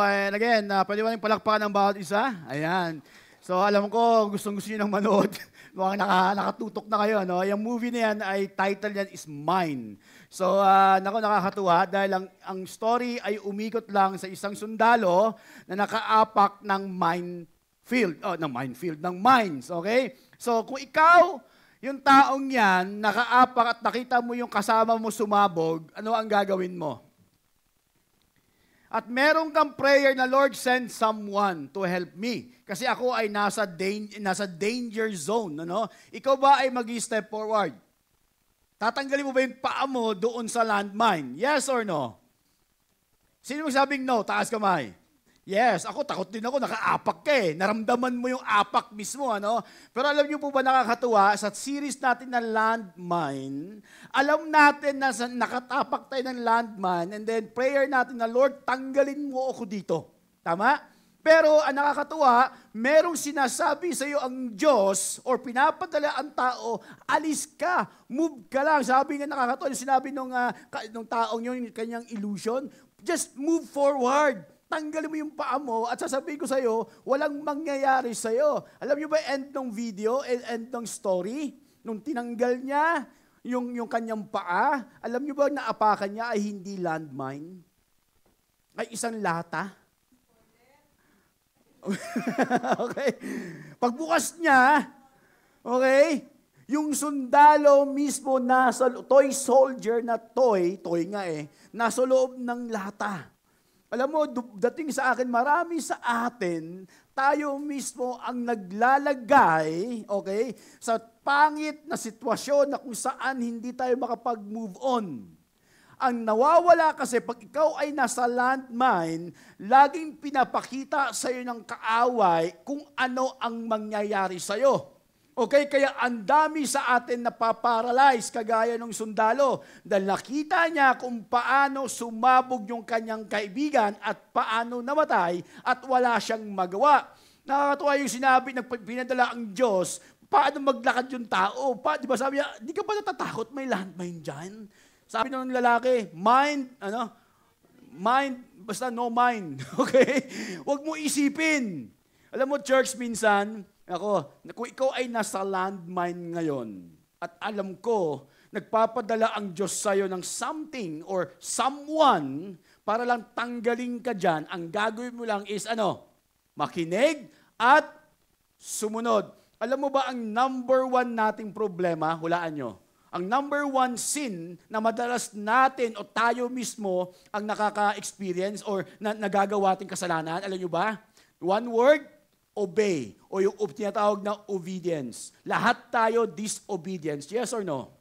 And again, pwede mo rin palakpakan ng bawat isa. Ayan. So, alam ko, gustong-gusto nyo nang manood. Mukhang nakatutok na kayo. No? Yung movie na yan, title yan is Mine. So, nakakatuwa dahil ang story ay umikot lang sa isang sundalo na nakaapak ng ng mines. Okay? So, kung ikaw, yung taong yan, nakaapak at nakita mo yung kasama mo sumabog, ano ang gagawin mo? At meron kang prayer na, Lord, send someone to help me. Kasi ako ay nasa danger zone. Ano? Ikaw ba ay mag-step forward? Tatanggalin mo ba yung paa mo doon sa landmine? Yes or no? Sino magsabing no? Taas kamay. Yes, ako takot din ako, nakaapak ka eh. Naramdaman mo yung apak mismo, ano? Pero alam niyo po ba nakakatuwa, sa series natin na landmine, alam natin na nakatapak tayo ng landmine and then prayer natin na, Lord, tanggalin mo ako dito. Tama? Pero ang nakakatuwa, merong sinasabi sa iyo ang Diyos or pinapadala ang tao, alis ka, move ka lang. Sabi nga nakakatuwa, yung sinabi nung taong yun, yung kanyang illusion, just move forward. Tanggalin mo yung paa mo at sasabihin ko sa'yo, walang mangyayari sa'yo. Alam niyo ba end ng video, end ng story? Nung tinanggal niya yung kanyang paa, alam niyo ba naapakan niya ay hindi landmine? Ay isang lata? Okay? Pagbukas niya, okay, yung sundalo mismo nasa, toy soldier na toy nga nasa loob ng lata. Alam mo, dating sa akin, marami sa atin, tayo mismo ang naglalagay, okay, sa pangit na sitwasyon na kung saan hindi tayo makapag-move on. Ang nawawala kasi pag ikaw ay nasa landmine, laging pinapakita sa iyo ng kaaway kung ano ang mangyayari sa iyo. Okay, kaya ang dami sa atin na paparalyze kagaya ng sundalo dahil nakita niya kung paano sumabog yung kanyang kaibigan at paano namatay at wala siyang magawa. Nakakatuwa yung sinabi ng pinadala ang Diyos, paano maglakad yung tao? Di ba sabi niya, di ka ba natatakot may landmine dyan? Sabi ng lalaki, mind, basta no mind. Okay? Huwag mo isipin. Alam mo, church, minsan, kung ikaw ay nasa landmine ngayon, at alam ko, nagpapadala ang Diyos sa'yo ng something or someone para lang tanggalin ka dyan, ang gagawin mo lang is makinig at sumunod. Alam mo ba ang number one nating problema? Hulaan nyo. Ang number one sin na madalas natin o tayo mismo ang nakaka-experience or nagagawa ating kasalanan, alam nyo ba? One word, obey, o yung tinatawag na obedience. Lahat tayo disobedience. Yes or no?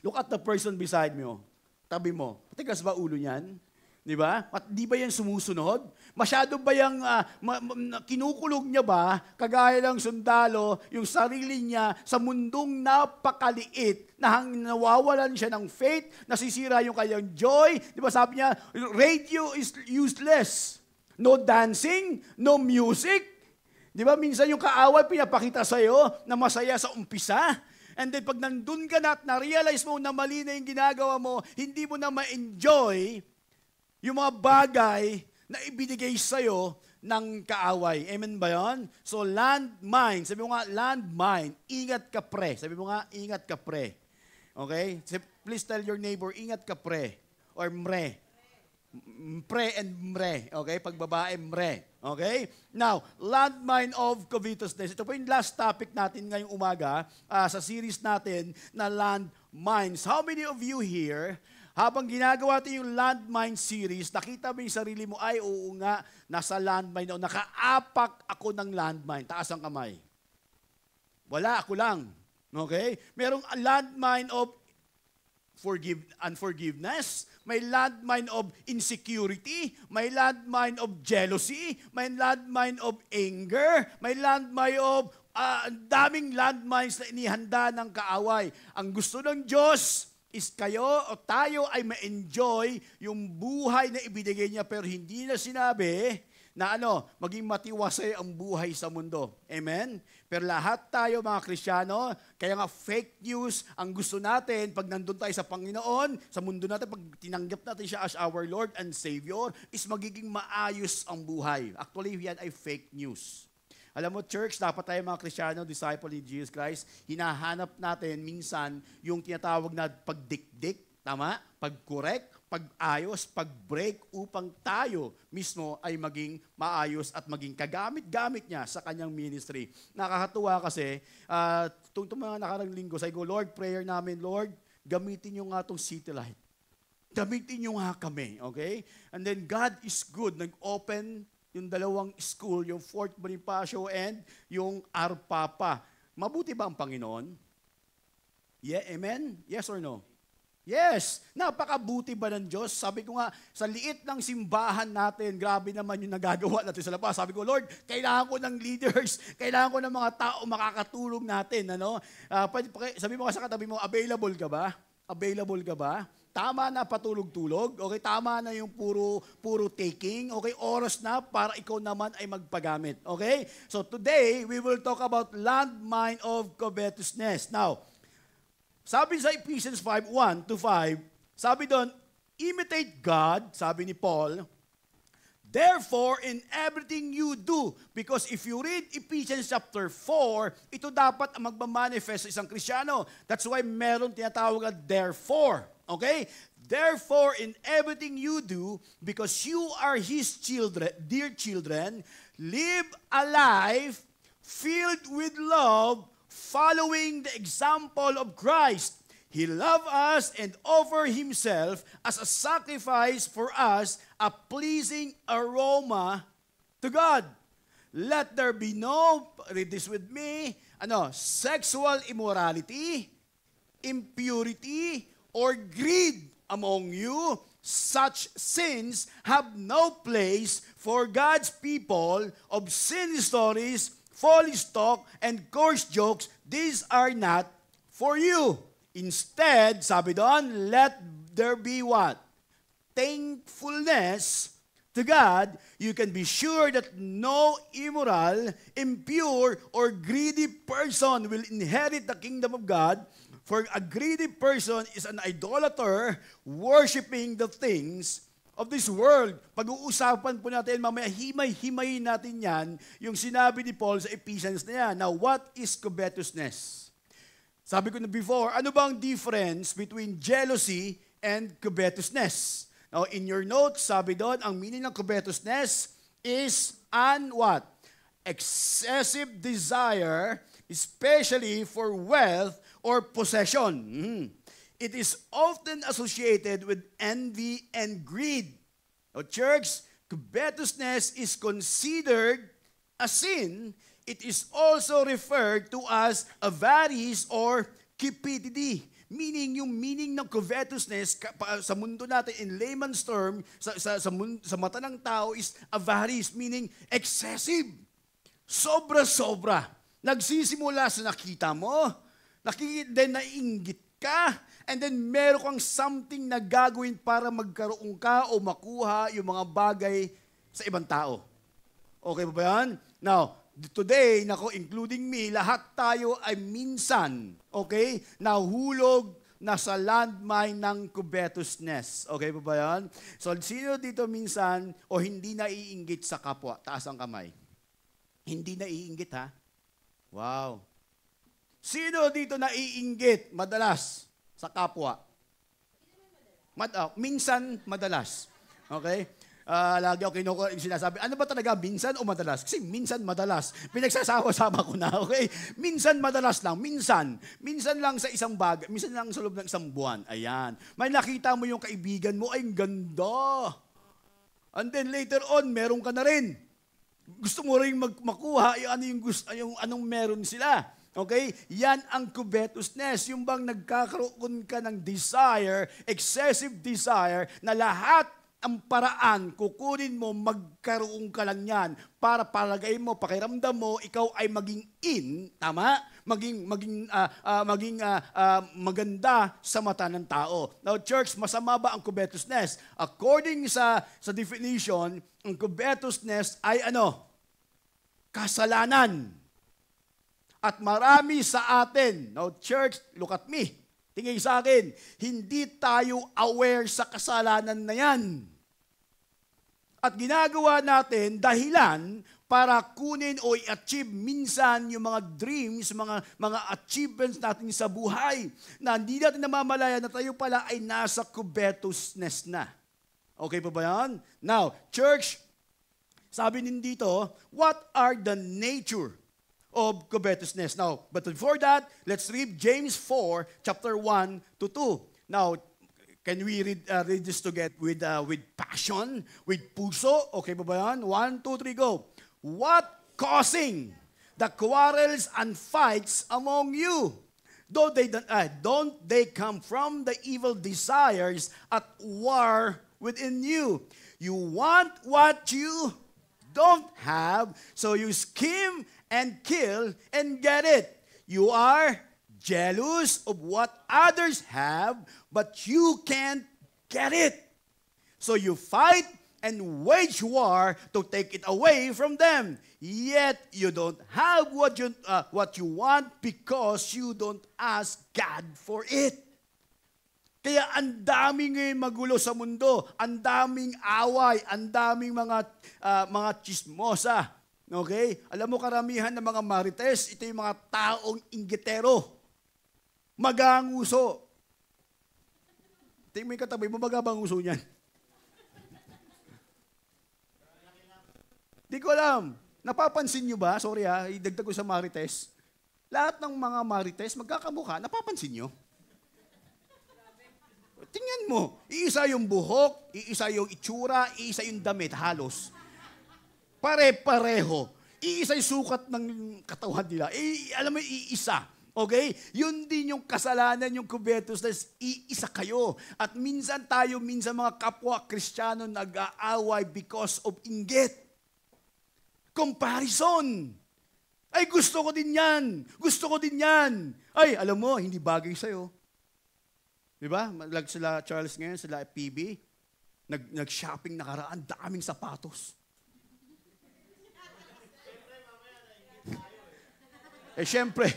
Look at the person beside mo. Tabi mo. Patigas ba ulo niyan? Di ba? At di ba yan sumusunod? Masyado ba yung kinukulog niya ba, kagaya ng sundalo, yung sarili niya sa mundong napakaliit na nawawalan siya ng faith, nasisira yung kanyang joy. Di ba sabi niya, radio is useless. No dancing, no music. Di ba, minsan yung kaaway pinapakita sa'yo na masaya sa umpisa. And then pag nandun ka na at na-realize mo na mali na yung ginagawa mo, hindi mo na ma-enjoy yung mga bagay na ibinigay sa'yo ng kaaway. Amen ba yun? So landmine, sabi mo nga, landmine, ingat ka pre. Sabi mo nga, ingat ka pre. Okay? Please tell your neighbor, ingat ka pre. Or mre. Pre and mre. Okay? Pag babae, mre. Okay? Now, landmine of covetousness. Ito po yung last topic natin ngayong umaga sa series natin na landmines. How many of you here, habang ginagawa natin yung landmine series, nakita mo yung sarili mo, ay oo nga, nasa landmine o nakaapak ako ng landmine. Taas ang kamay. Wala, ako lang. Okay? Merong landmine of unforgiveness, may landmine of insecurity, may landmine of jealousy, may landmine of anger, may landmine of daming landmines na inihanda ng kaaway. Ang gusto ng Diyos is kayo o tayo ay ma-enjoy yung buhay na ibinigay niya pero hindi na sinabi na maging matiwasay ang buhay sa mundo. Amen? Pero lahat tayo mga Kristiyano, kaya nga fake news ang gusto natin pag nandun tayo sa Panginoon, sa mundo natin, pag tinanggap natin siya as our Lord and Savior, is magiging maayos ang buhay. Actually, yan ay fake news. Alam mo, church, dapat tayo mga Kristiyano, disciple ni Jesus Christ, hinahanap natin minsan yung tinatawag na pagdikdik, tama? Pag-correct, pag-ayos, pag-break upang tayo mismo ay maging maayos at maging kagamit-gamit niya sa kanyang ministry. Nakakatuwa kasi, itong mga nakarang linggo, sabi ko, Lord, prayer namin, Lord, gamitin niyo nga itong City Light. Gamitin niyo nga kami, okay? And then God is good. Nag-open yung dalawang school, yung Fort Bonifacio and yung Arpapa. Mabuti ba ang Panginoon? Yeah, amen? Yes or no? Yes, napakabuti ba ng Diyos? Sabi ko nga, sa liit ng simbahan natin, grabe naman yung nagagawa natin sa labas. Sabi ko, Lord, kailangan ko ng leaders, kailangan ko ng mga tao makakatulong natin. Ano? Sabi mo sa katabi mo, available ka ba? Available ka ba? Tama na patulog-tulog, okay? Tama na yung puro taking, okay? Oras na para ikaw naman ay magpagamit, okay? So today, we will talk about landmine of covetousness. Now, sabi sa Ephesians 5:1-5, sabi doon, imitate God, sabi ni Paul, therefore in everything you do, because if you read Ephesians chapter 4, ito dapat ang magmamanifest sa isang Kristiyano. That's why meron tinatawag na therefore, okay? Therefore in everything you do, because you are His children, dear children, live a life filled with love, following the example of Christ. He loved us and offered Himself as a sacrifice for us, a pleasing aroma to God. Let there be no, read this with me, sexual immorality, impurity, or greed among you. Such sins have no place for God's people. Obscene stories, foolish talk, and coarse jokes, these are not for you. Instead, sabi doon, let there be what? Thankfulness to God. You can be sure that no immoral, impure, or greedy person will inherit the kingdom of God. For a greedy person is an idolater, worshiping the things of this world. Pag-uusapan po natin, mamaya himay-himayin natin yan, yung sinabi ni Paul sa Ephesians na yan. Now, what is covetousness? Sabi ko na before, ano bang difference between jealousy and covetousness? Now, in your notes, sabi doon, ang meaning ng covetousness is what? Excessive desire, especially for wealth or possession. It is often associated with envy and greed. Now, church, covetousness is considered a sin. It is also referred to as avarice or cupidity. Meaning, yung meaning ng covetousness sa mundo natin, in layman's term, sa mata ng tao is avarice, meaning excessive. Sobra-sobra. Nagsisimula sa nakita mo, then nainggit ka, and then meron kang something na gagawin para magkaroon ka o makuha yung mga bagay sa ibang tao. Okay ba yan? Now, today, including me, lahat tayo ay minsan, okay, nahulog na sa landmine ng covetousness. Okay ba yan? So, sino dito minsan o hindi naiinggit sa kapwa? Taas ang kamay. Hindi naiinggit, ha? Wow. Sino dito naiinggit madalas sa kapwa? Minsan, madalas. Okay? Lagi ako sinasabi, ano ba talaga, minsan o madalas? Kasi minsan, madalas. Pinagsasama-sama ko na, okay? Minsan, madalas lang. Minsan. Minsan lang sa isang bagay. Minsan lang sa loob ng isang buwan. Ayan. May nakita mo yung kaibigan mo, ay, ganda. And then later on, meron ka na rin. Gusto mo rin makuha yung anong meron sila. Okay? Yan ang covetousness. Yung bang nagkakaroon ka ng desire, excessive desire, na lahat ang paraan, kukunin mo, magkaroon ka lang yan para palagay mo, pakiramdam mo, ikaw ay maging tama? Maging maganda sa mata ng tao. Now, church, masama ba ang covetousness? According sa definition, ang covetousness ay kasalanan. At marami sa atin, now church, look at me, tingin sa akin, hindi tayo aware sa kasalanan na yan. At ginagawa natin dahilan para kunin o i-achieve minsan yung mga dreams, mga achievements natin sa buhay na hindi natin namamalaya na tayo pala ay nasa covetousness na. Okay pa ba yan? Now, church, sabi din dito, what are the nature of covetousness? Now, but before that, let's read James 4, chapter 1 to 2. Now, can we read this together with passion, with puso? Okay pa ba yan? 1, 2, 3, go. What causing the quarrels and fights among you? Don't they come from the evil desires at war within you? You want what you don't have, so you scheme and kill and get it. You are jealous of what others have, but you can't get it. So you fight and wage war to take it away from them. Yet you don't have what you want because you don't ask God for it. Kaya ang daming magulo sa mundo, ang daming away, ang daming mga chismosa. Okay? Alam mo, karamihan ng mga marites, ito yung mga taong inggitero. Maganguso. Tingnan mo yung katabi mo, magabanguso niyan. Di ko alam. Napapansin nyo ba? Sorry idagdag ko sa marites. Lahat ng mga marites, magkakamukha, napapansin nyo? Tingnan mo, iisa yung buhok, iisa yung itsura, iisa yung damit, halos. Pare-pareho. Iisa yung sukat ng katawan nila. Alam mo, iisa. Okay? Yun din yung kasalanan, yung covetousness, iisa kayo. At minsan mga kapwa Kristiyano nag-aaway because of inggit. Comparison. Ay, gusto ko din yan. Gusto ko din yan. Ay, alam mo, hindi bagay sa'yo. Diba? Sila Charles ngayon, sila PB, nag-shopping nakaraan, daming sapatos. Syempre,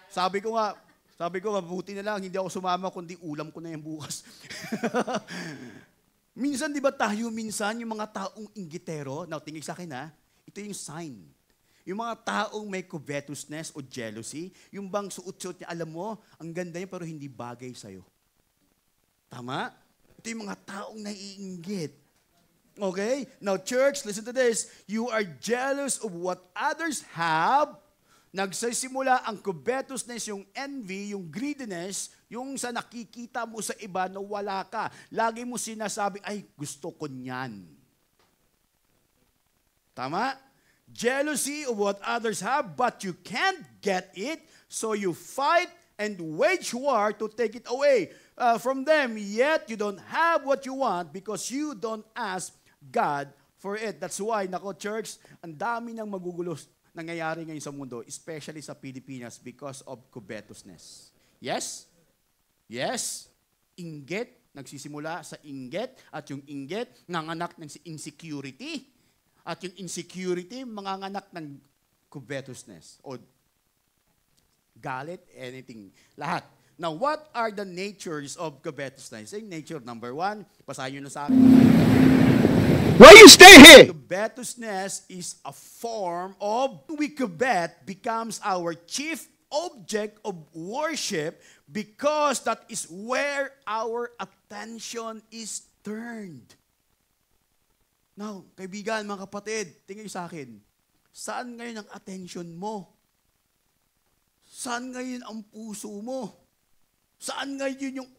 sabi ko nga, mabuti na lang, hindi ako sumama, kundi ulam ko na yan bukas. Minsan, di ba yung mga taong inggitero, now tingin sa akin ito yung sign. Yung mga taong may covetousness o jealousy, yung bang suot-suot niya, alam mo, ang ganda niya pero hindi bagay sa'yo. Tama? Ito yung mga taong naiinggit. Okay? Now, church, listen to this. You are jealous of what others have. Nagsisimula ang covetousness, yung envy, yung greediness, yung sa nakikita mo sa iba na wala ka. Lagi mo sinasabi, ay, gusto ko niyan. Tama? Jealousy of what others have, but you can't get it, so you fight and wage war to take it away from them. Yet you don't have what you want because you don't ask God for it. That's why, church, ang dami ng magugulo nangyayari ngayon sa mundo, especially sa Pilipinas, because of covetousness. Yes? Yes? Inggit, nagsisimula sa inggit, at yung inggit, nanganak ng insecurity. At yung insecurity, manganganak ng covetousness o galit, anything, lahat. Now, what are the natures of covetousness? Nature number 1, basahin nyo na sa akin. Why you stay here? Covetousness is a form of, we covet becomes our chief object of worship because that is where our attention is turned. Now, kaibigan, mga kapatid, tingin sa akin, saan ngayon ang attention mo? Saan ngayon ang puso mo? Saan ngayon yung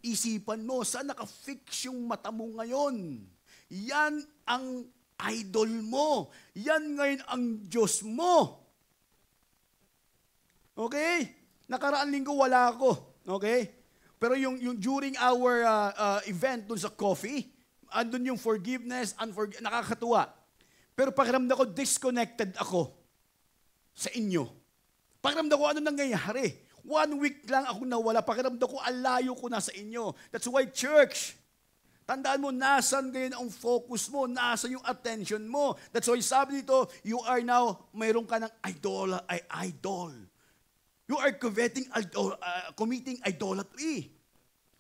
isipan mo? Saan nakafix yung mata mo ngayon? Yan ang idol mo. Yan ngayon ang Diyos mo. Okay? Nakaraan linggo wala ako. Okay? Pero yung during our event dun sa coffee, andun yung forgiveness, nakakatuwa. Pero pakiramdam ko, disconnected ako sa inyo. Pakiramdam ko, ano nangyayari? 1 week lang ako nawala. Pakiramdam ko, alayo ko na sa inyo. That's why, church, Tandaan mo, nasan ngayon ang focus mo, nasan yung attention mo. That's why sabi dito, you are now, mayroon ka ng idol. You are committing idolatry.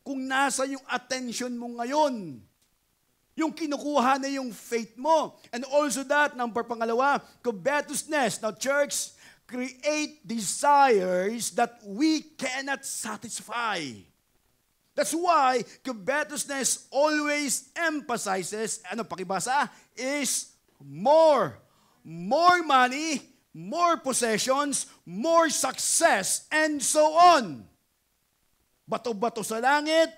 Kung nasa yung attention mo ngayon, yung kinukuha na yung faith mo. And also that, pangalawa, covetousness. Now, church, create desires that we cannot satisfy. That's why covetousness always emphasizes, pakibasa, is more. More money, more possessions, more success, and so on. Bato-bato sa langit,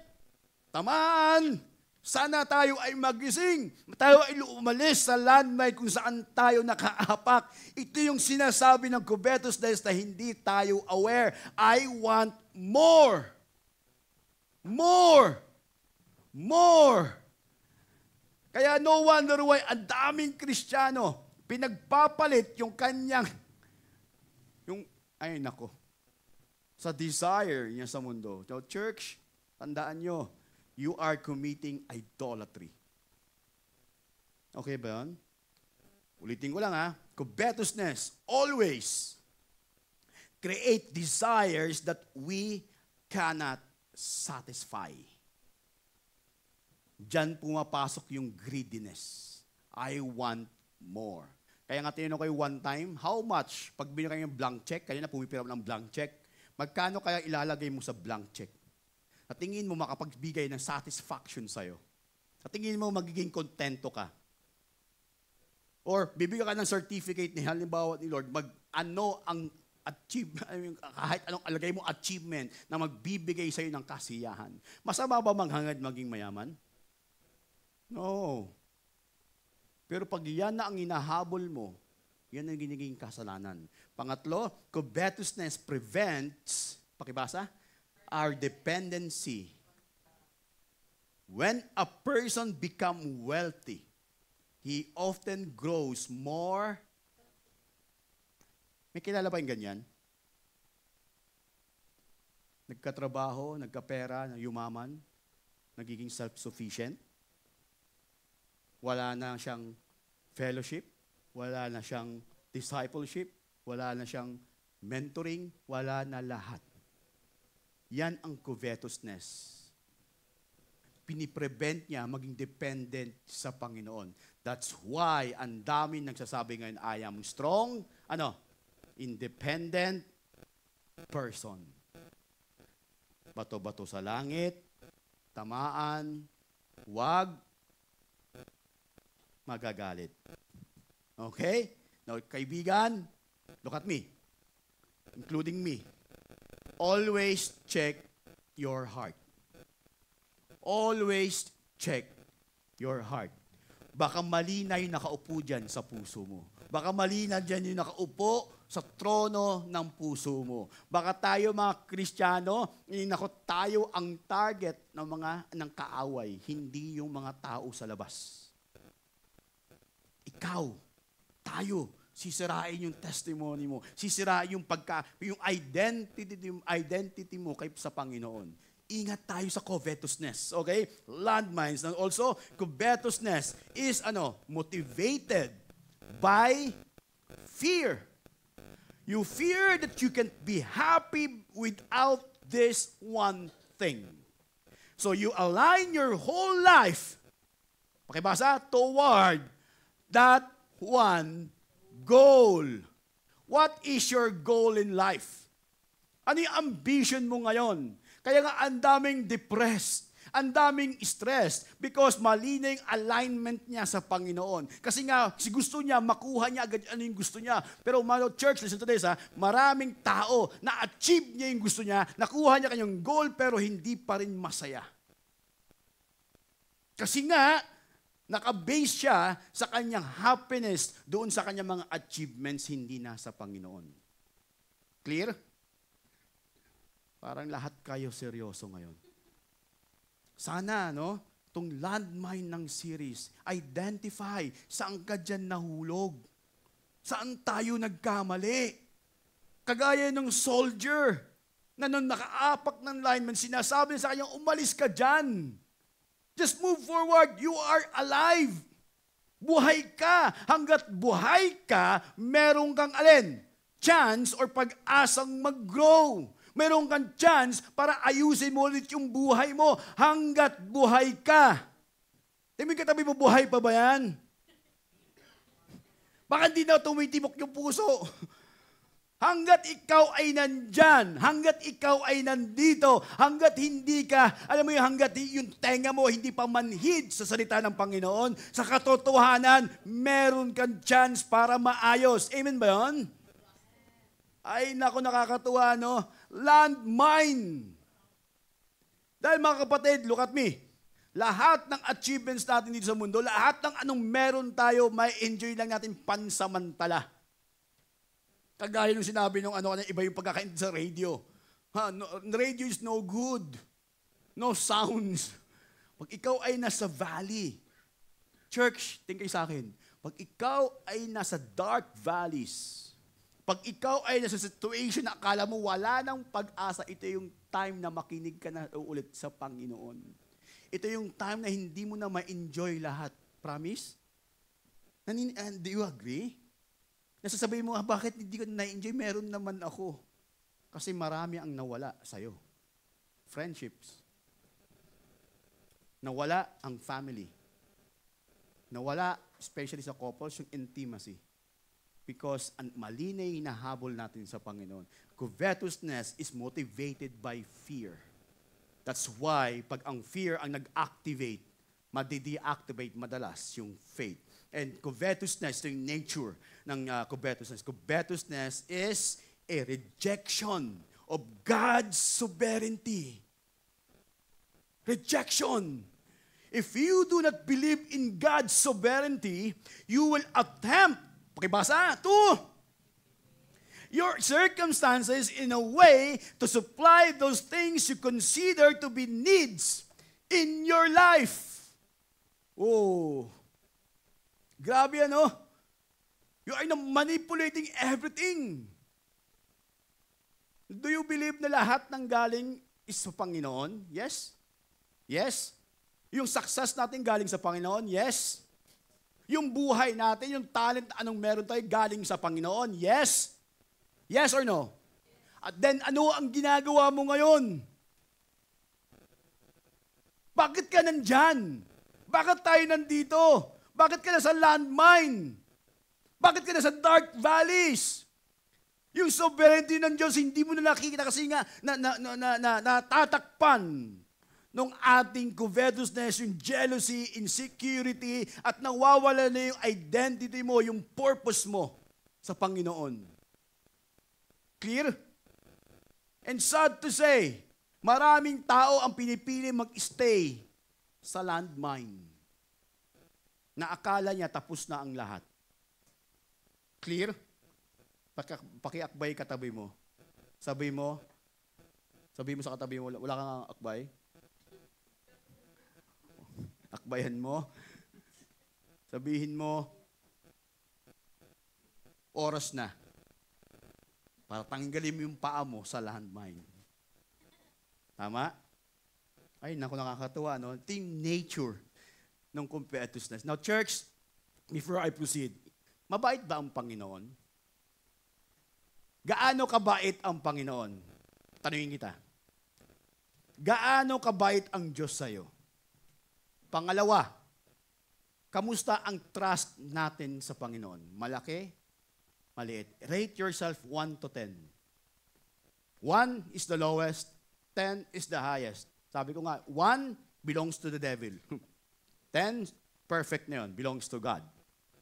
tamaan. Sana tayo ay magising. Tayo ay umalis sa landmine kung saan tayo nakaapak. Ito yung sinasabi ng covetousness na hindi tayo aware. I want more. More. More. Kaya no wonder why ang daming Kristiyano, pinagpapalit yung kanyang, sa desire niya sa mundo. So church, tandaan nyo, you are committing idolatry. Okay ba yun? Ulitin ko lang covetousness always create desires that we cannot satisfy. Diyan pumapasok yung greediness. I want more. Kaya nga tinanong kayo one time, how much? Pag binigay kayo ng blank check, kanina pumipira mo ng blank check, magkano kaya ilalagay mo sa blank check? At tingin mo makapagbigay ng satisfaction sa'yo. At tingin mo magiging kontento ka. Or bibigyan ka ng certificate ni halimbawa ni Lord, ano ang kahit anong alagay mo achievement na magbibigay sa'yo ng kasiyahan. Masama ba manghangad maging mayaman? No. Pero pag yan na ang inahabol mo, yan ang giniging kasalanan. Pangatlo, covetousness prevents, pakibasa, our dependency. When a person becomes wealthy, he often grows more. May kilala ba yung ganyan? Nagkatrabaho, nagkapera, yumaman, nagiging self-sufficient. Wala na siyang fellowship, wala na siyang discipleship, wala na siyang mentoring, wala na lahat. Yan ang covetousness. Piniprevent niya maging dependent sa Panginoon. That's why ang dami nagsasabi ngayon, I am strong, independent person. Bato-bato sa langit, tamaan, wag, magagalit. Okay? Now, kaibigan, look at me, including me. Always check your heart. Always check your heart. Baka mali na yung nakaupo dyan sa puso mo. Baka mali na dyan yung nakaupo sa trono ng puso mo. Baka tayo mga Kristiyano, tayo ang target ng kaaway, hindi yung mga tao sa labas. Ikaw, tayo, sisirain yung testimony mo. Sisirain yung identity mo sa Panginoon. Ingat tayo sa covetousness, okay? Landmines. And also, covetousness is motivated by fear. You fear that you can't be happy without this one thing. So you align your whole life, pakibasa, toward that one goal. What is your goal in life? Ano yung ambition mo ngayon? Kaya nga ang daming depressed, ang daming stress because mali na yung alignment niya sa Panginoon. Kasi nga, gusto niya, makuha niya agad ano yung gusto niya. Pero church, listen to this, maraming tao na-achieve niya yung gusto niya, nakuha niya kanyang goal pero hindi pa rin masaya. Kasi nga, nakabase siya sa kanyang happiness doon sa kanyang mga achievements, hindi nasa Panginoon. Clear? Parang lahat kayo seryoso ngayon. Sana, itong landmine ng series, identify saan ka dyan nahulog. Saan tayo nagkamali. Kagaya ng soldier na nung nakaapak ng lineman, sinasabi sa kanya, umalis ka dyan. Just move forward. You are alive. Buhay ka. Hanggat buhay ka, meron kang alin? Chance or pag-asang mag-grow. Meron kang chance para ayusin mo ulit yung buhay mo hanggat buhay ka. Tingin katabi mo, buhay pa ba yan? Baka hindi na tumitibok yung puso. Hanggat ikaw ay nandyan, hanggat ikaw ay nandito, hanggat hindi ka, alam mo yung hanggat yung tenga mo hindi pa manhid sa salita ng Panginoon, sa katotohanan, meron kang chance para maayos. Amen ba yun? Ay, naku, nakakatuwa, no? Landmine. Dahil mga kapatid, look at me. Lahat ng achievements natin dito sa mundo, lahat ng anong meron tayo, may enjoy lang natin pansamantala. Kagaya nung sinabi nung iba yung pagkakaintindi sa radio. Radio is no good. No sounds. Pag ikaw ay nasa valley, church, tingin kayo sa akin, pag ikaw ay nasa dark valleys, pag ikaw ay nasa situation na akala mo wala nang pag-asa, ito yung time na makinig ka na ulit sa Panginoon. Ito yung time na hindi mo na ma-enjoy lahat. Promise? Do you agree? Nasasabihin mo, bakit hindi ko na-enjoy? Meron naman ako. Kasi marami ang nawala sa'yo. Friendships. Nawala ang family. Nawala, especially sa couples, yung intimacy. Because ang mali na hinahabol natin sa Panginoon. Covetousness is motivated by fear. That's why, pag ang fear ang nag-activate, madi-deactivate madalas yung faith. And covetousness, ito yung nature ng covetousness. Covetousness is a rejection of God's sovereignty. Rejection. If you do not believe in God's sovereignty, you will attempt, pakibasa, to your circumstances in a way to supply those things you consider to be needs in your life. Oh, grabe ano? You are manipulating everything. Do you believe na lahat ng galing is sa Panginoon? Yes? Yes? Yung success natin galing sa Panginoon? Yes? Yung buhay natin, yung talent, anong meron tayo galing sa Panginoon? Yes? Yes or no? At then, ano ang ginagawa mo ngayon? Bakit ka nandyan? Bakit tayo nandito? Bakit ka nasa landmine? Bakit ka nasa dark valleys? Yung sovereignty ng Diyos, hindi mo na nakikita kasi nga natatakpan nung ating covetousness, yung jealousy, insecurity, at nawawala na yung identity mo, yung purpose mo sa Panginoon. Clear? And sad to say, maraming tao ang pinipili mag-stay sa landmine na akala niya tapos na ang lahat. Clear? Pakiakbay katabi mo. Sabi mo sa katabi mo, wala kang akbay? Akbayan mo. Sabihin mo, oras na. Para tanggalin mo yung paa mo sa landmine. Tama? Ay, naku, nakakatuwa, no? Ito yung nature ng covetousness. Now, church, before I proceed, mabait ba ang Panginoon? Gaano kabait ang Panginoon? Tanungin kita. Gaano kabait ang Diyos sa'yo? Pangalawa, kamusta ang trust natin sa Panginoon? Malaki? Maliit? Rate yourself 1 to 10. 1 is the lowest, 10 is the highest. Sabi ko nga, 1 belongs to the devil. 10, perfect na yun, belongs to God.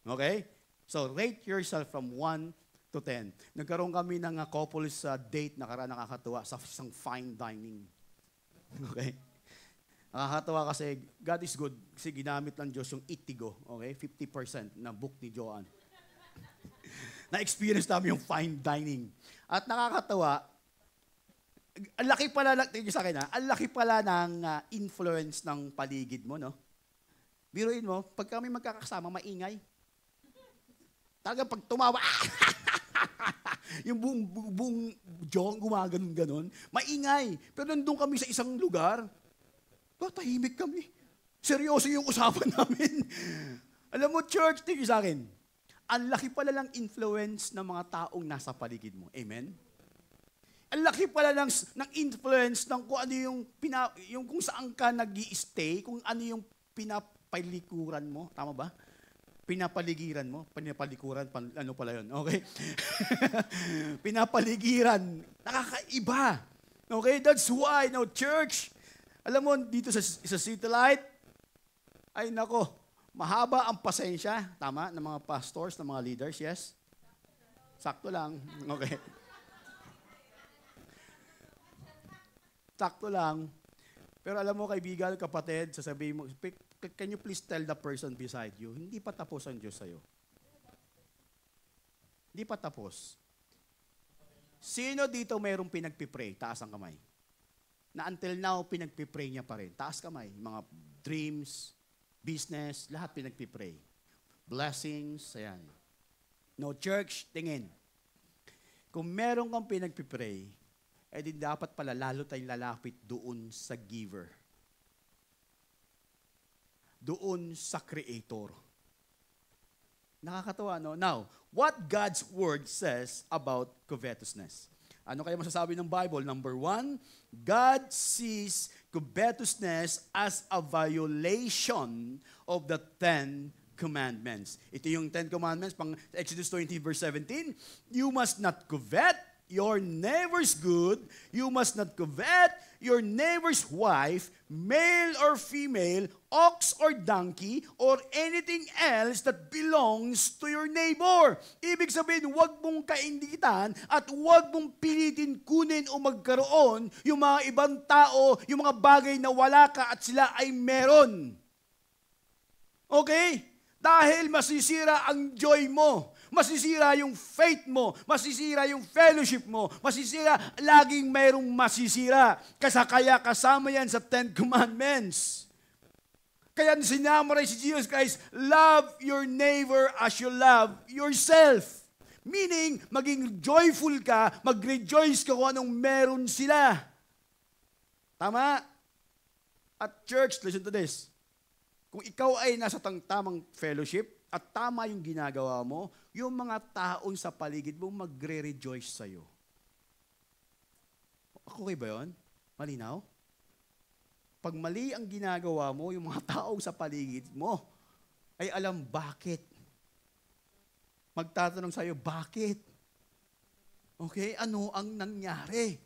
Okay? So, rate yourself from 1 to 10. Nagkaroon kami ng couples date na nakakatuwa sa isang fine dining. Okay? Nakakatawa kasi God is good kasi ginamit ng Diyos yung Itigo, okay? 50% na book ni Joanne. Na-experience namin yung fine dining. At nakakatawa, ang laki pala, tingin sa akin ang laki pala ng influence ng paligid mo, no? Biruin mo, pag kami magkakasama, maingay. Talagang pag tumawa, yung buong jong gumaganon-ganon, maingay. Pero nandun kami sa isang lugar, tahimik kami. Seryoso yung usapan namin. Alam mo, church, tingin sa akin, ang laki pala ng influence ng mga taong nasa paligid mo. Amen? Ang laki pala ng influence ng kung ano yung kung saan ka nag-i-stay, kung ano yung pinapalikuran mo. Tama ba? Pinapaligiran mo. Pinapalikuran, ano pala yun? Okay? Pinapaligiran. Nakakaiba. Okay? That's why, no, church, alam mo, dito sa City Light, ay nako, mahaba ang pasensya, tama, ng mga pastors, ng mga leaders, yes? Sakto lang. Okay. Sakto lang. Pero alam mo, kaibigan, kapatid, sasabihin mo, can you please tell the person beside you, hindi pa tapos ang Diyos sa'yo. Hindi pa tapos. Sino dito mayroong pinagpipray? Taas ang kamay. Na until now, pinagpipray niya pa rin. Taas kamay. Mga dreams, business, lahat pinagpipray. Blessings, ayan. No, church, tingin. Kung meron kang pinagpipray, eh di dapat pala lalo tayong lalapit doon sa giver. Doon sa creator. Nakakatawa, no? Now, what God's word says about covetousness. Ano kaya masasabi ng Bible? Number 1, God sees covetousness as a violation of the 10 commandments. Ito yung 10 commandments, pang Exodus 20 verse 17. You must not covet your neighbor's good. You must not covet your neighbor's wife, male or female, ox or donkey, or anything else that belongs to your neighbor. Ibig sabihin, huwag mong kaindikitan at huwag mong pilitin kunin o magkaroon yung mga ibang tao, yung mga bagay na wala ka at sila ay meron. Okay? Dahil masisira ang joy mo. Masisira yung faith mo, masisira yung fellowship mo, masisira, laging mayroong masisira. Kaya kasama yan sa 10 Commandments. Kaya sinama rin si Jesus Christ, love your neighbor as you love yourself. Meaning, maging joyful ka, mag-rejoice ka kung anong meron sila. Tama? At church, listen to this. Kung ikaw ay nasa tamang fellowship, at tama yung ginagawa mo, yung mga taong sa paligid mo magre-rejoice sa'yo. Okay ba yun? Malinaw? Pag mali ang ginagawa mo, yung mga taong sa paligid mo, ay alam bakit. Magtatanong sa'yo, bakit? Okay, ano ang nangyari?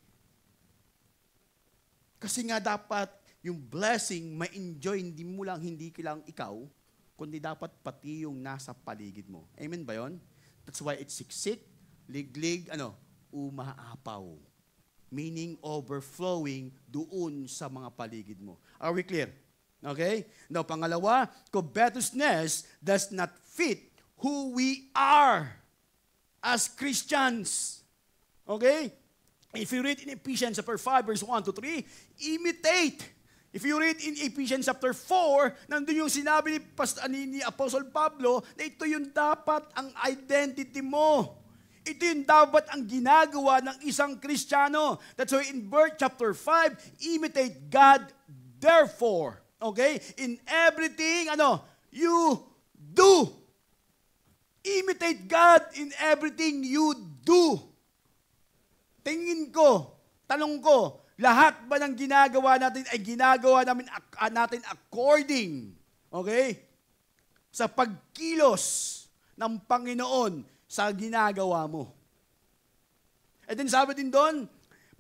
Kasi nga dapat yung blessing, ma-enjoy, hindi lang ikaw, kundi dapat pati yung nasa paligid mo. Amen ba yun? That's why it's siksik, liglig, umaapaw. Meaning overflowing doon sa mga paligid mo. Are we clear? Okay? Now, pangalawa, covetousness does not fit who we are as Christians. Okay? If you read in Ephesians chapter 5, verse 1 to 3, imitate. If you read in Ephesians chapter 4, nandun yung sinabi ni Apostle Pablo na ito yung dapat ang identity mo. Ito yung dapat ang ginagawa ng isang Kristiyano. That's why in chapter 5, imitate God therefore. Okay? In everything, you do. Imitate God in everything you do. Tingin ko, tanong ko, lahat ba ng ginagawa natin ay ginagawa natin according, okay, sa pagkilos ng Panginoon sa ginagawa mo. And then sabi din doon,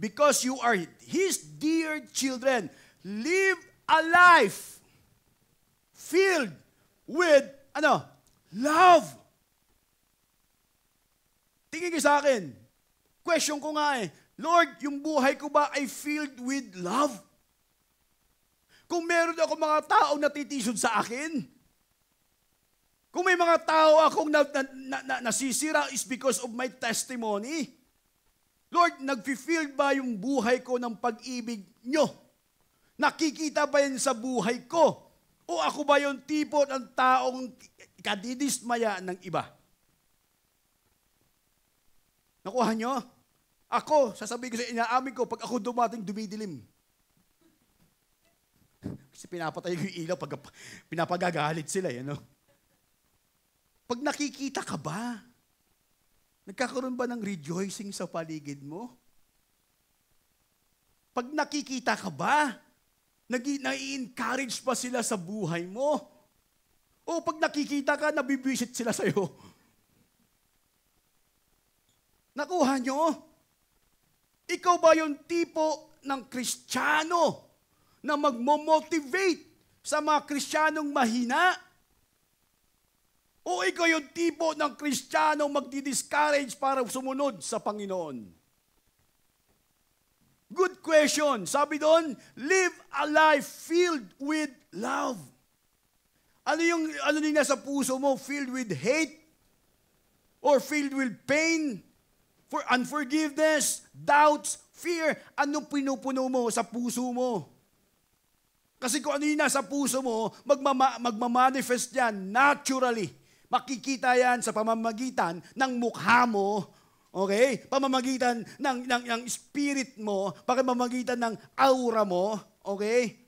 because you are His dear children, live a life filled with, love. Tingin kayo sa akin, question ko nga Lord, yung buhay ko ba ay filled with love? Kung meron ako mga taong natitisod sa akin, kung may mga tao akong nasisira is because of my testimony, Lord, nag-fulfill ba yung buhay ko ng pag-ibig nyo? Nakikita ba yan sa buhay ko? O ako ba yung tipo ng taong kadidismaya ng iba? Nakuha nyo? Ako, sasabihin ko sa inaamin ko, pag ako dumating, dumidilim. Kasi pinapatay yung ilaw pag pinapagagalit sila, Pag nakikita ka ba, nagkakaroon ba ng rejoicing sa paligid mo? Pag nakikita ka ba, nai-encourage pa sila sa buhay mo? O pag nakikita ka, nabibisit sila sa'yo? Nakuha nyo? Ikaw ba yung tipo ng Kristiyano na magmo-motivate sa mga Kristiyanong mahina? O ikaw yung tipo ng Kristiyano magdi-discourage para sumunod sa Panginoon? Good question. Sabi doon, live a life filled with love. Ano yung nasa puso mo? Filled with hate? Or filled with pain? For unforgiveness, doubts, fear? Anong pinupuno mo sa puso mo? Kasi kung ano yung nasa puso mo, magmamanifest yan naturally. Makikita yan sa pamamagitan ng mukha mo, okay? Pamamagitan ng spirit mo, pamamagitan ng aura mo, okay?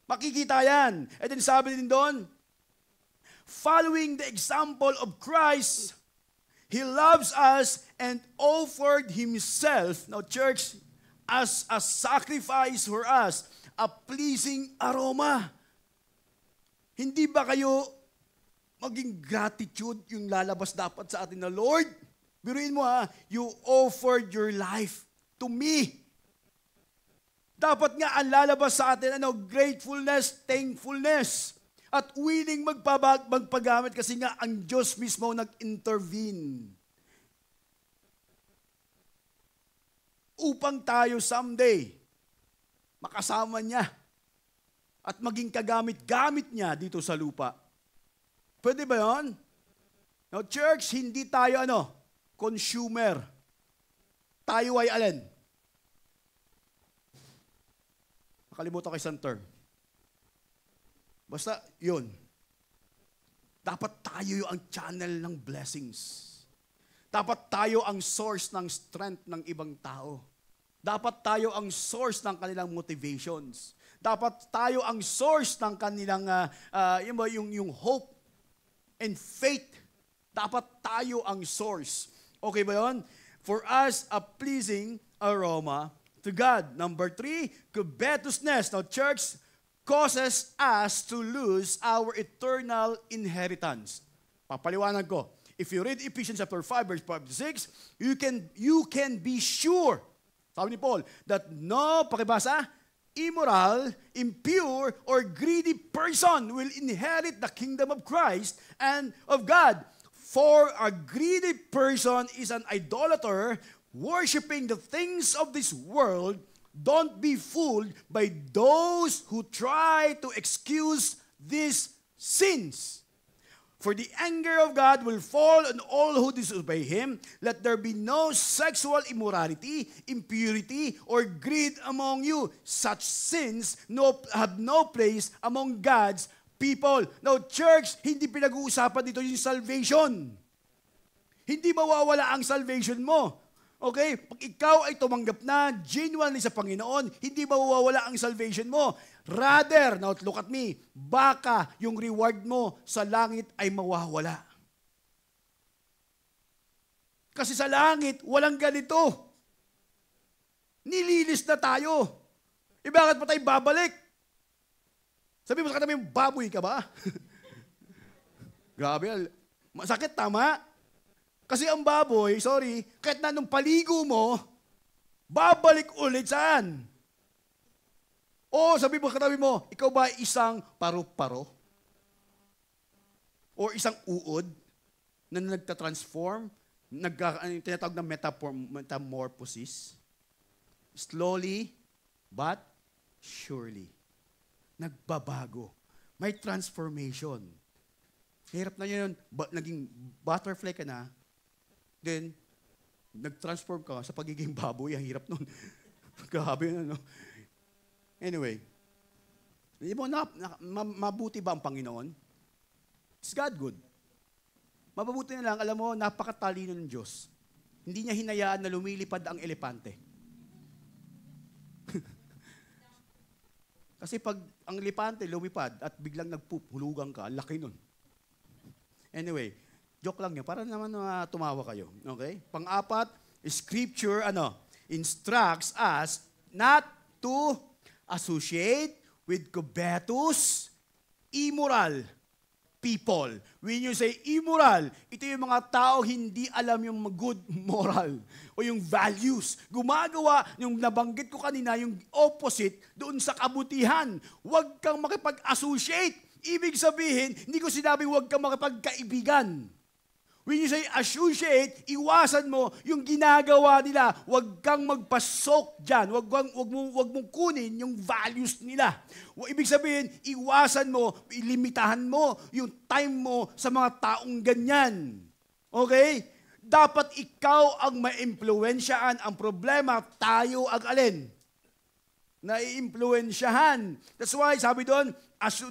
Makikita yan. And then sabi din doon, following the example of Christ, He loves us and offered Himself, now church, as a sacrifice for us, a pleasing aroma. Hindi ba kayo maging gratitude yung lalabas dapat sa atin na, Lord, biruin mo you offered your life to me. Dapat nga ang lalabas sa atin, gratefulness, thankfulness, at willing magpagamit kasi nga ang Diyos mismo nag-intervene. Upang tayo someday makasama niya at maging kagamit-gamit niya dito sa lupa. Pwede ba yun? Now, church, hindi tayo consumer. Tayo ay alin? Nakalimutan ko isang term. Basta, yun. Dapat tayo ang channel ng blessings. Dapat tayo ang source ng strength ng ibang tao. Dapat tayo ang source ng kanilang motivations. Dapat tayo ang source ng kanilang, yung hope and faith. Dapat tayo ang source. Okay ba yun? For us, a pleasing aroma to God. Number 3, covetousness. Now, church, causes us to lose our eternal inheritance. Papaliwanag ko. If you read Ephesians chapter 5, verse 5 to 6, you can be sure, sabi ni Paul, that no, pakibasa, immoral, impure, or greedy person will inherit the kingdom of Christ and of God. For a greedy person is an idolater, worshiping the things of this world. Don't be fooled by those who try to excuse these sins. For the anger of God will fall on all who disobey Him. Let there be no sexual immorality, impurity, or greed among you. Such sins have no place among God's people. Now, church, hindi pinag-uusapan dito yung salvation. Hindi mawawala ang salvation mo. Okay? Pag ikaw ay tumanggap na genuinely sa Panginoon, hindi mawawala ang salvation mo. Rather, now look at me, baka yung reward mo sa langit ay mawawala. Kasi sa langit, walang ganito. Nililis na tayo. Bakit pa tayo babalik? Sabi mo sa katabi, baboy ka ba? Grabe, masakit, tama? Kasi ang baboy, kahit na nung paligo mo, babalik ulit saan? O sabi mo, katabi mo, ikaw ba isang paru-paro? O isang uod na nagtatransform, tinatawag na metamorphosis? Slowly, but surely. Nagbabago. May transformation. Hirap na yun, naging butterfly ka na, then, nag-transform ka sa pagiging baboy. Ang hirap nun. Grabe na, no? Anyway, mabuti ba ang Panginoon? Is God good? Mabuti na lang, alam mo, napakatalino ng Diyos. Hindi niya hinayaan na lumilipad ang elepante. Kasi pag ang elepante lumipad at biglang nagpoop, hulugan ka, ang laki nun. Anyway, joke lang yun, para naman tumawa kayo. Okay? Pang-apat, Scripture, instructs us not to associate with covetous, immoral people. When you say immoral, ito yung mga tao hindi alam yung good moral o yung values. Gumagawa, yung nabanggit ko kanina, yung opposite doon sa kabutihan. Huwag kang makipag-associate. Ibig sabihin, hindi ko sinabing huwag kang makipagkaibigan. When you say associate, iwasan mo yung ginagawa nila. Huwag kang magpasok dyan. Huwag mong kunin yung values nila. Ibig sabihin, iwasan mo, ilimitahan mo yung time mo sa mga taong ganyan. Okay? Dapat ikaw ang ma-impluensyaan. Ang problema, tayo ang alin? Na-impluensyahan. That's why, sabi doon,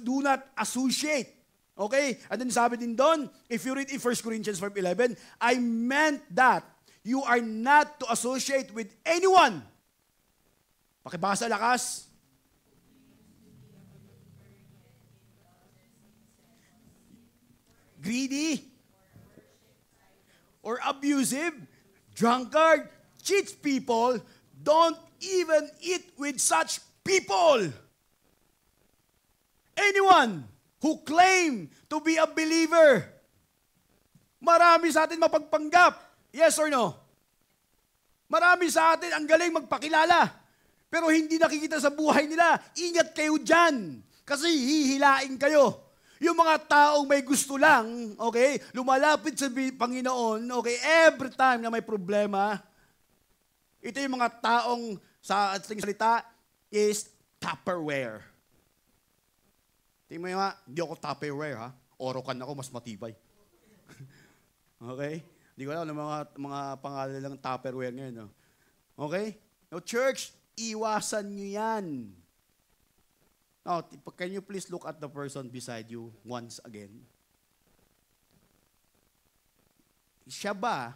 do not associate. Okay? And then sabi din doon, if you read in 1 Corinthians 5:11, I meant that you are not to associate with anyone. Pakibasa lakas. Greedy, or abusive, drunkard, cheats people, don't even eat with such people. Anyone who claim to be a believer. Marami sa atin mapagpanggap. Yes or no? Marami sa atin ang galing magpakilala. Pero hindi nakikita sa buhay nila. Ingat kayo dyan. Kasi hihilain kayo. Yung mga taong may gusto lang, okay, lumalapit sa Panginoon, okay, every time na may problema, ito yung mga taong sa ating salita is Tupperware. Tingnan mo nga, hindi ako Tupperware ha. Orokan ako, mas matibay. Okay? Hindi ko alam mga pangalan ng Tupperware ngayon. No? Okay? Now, church, iwasan nyo yan. Now, can you please look at the person beside you once again? Siya ba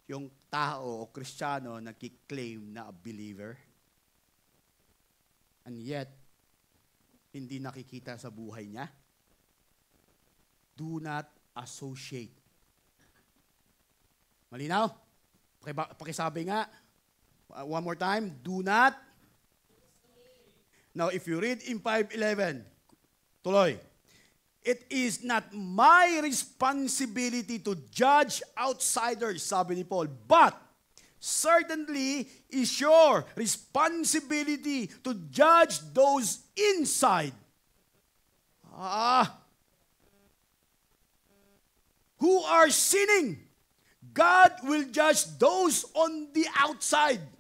yung tao o Kristiyano na kiklaim na a believer? And yet, hindi nakikita sa buhay niya? Do not associate. Malinaw? Pakisabi nga. One more time. Do not. Now, if you read in 5:11, tuloy. It is not my responsibility to judge outsiders, sabi ni Paul, but certainly is your responsibility to judge those inside. Who are sinning. God will judge those on the outside.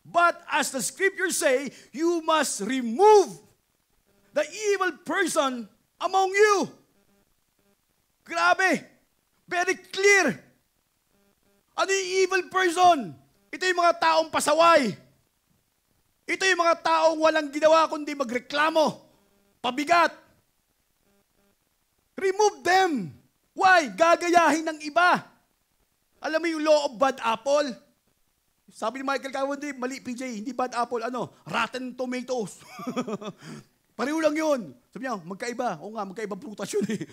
But as the scriptures say, you must remove the evil person among you. Grabe. Very clear. Ano yung evil person? Ito yung mga taong pasaway. Ito yung mga taong walang ginawa kundi magreklamo, pabigat. Remove them. Why? Gagayahin ng iba. Alam mo yung law of bad apple? Sabi ni Michael Kawandi, mali PJ, hindi bad apple, rotten tomatoes. Pareho lang yun. Sabi niya, magkaiba. Oo nga, magkaibang prutas yun eh.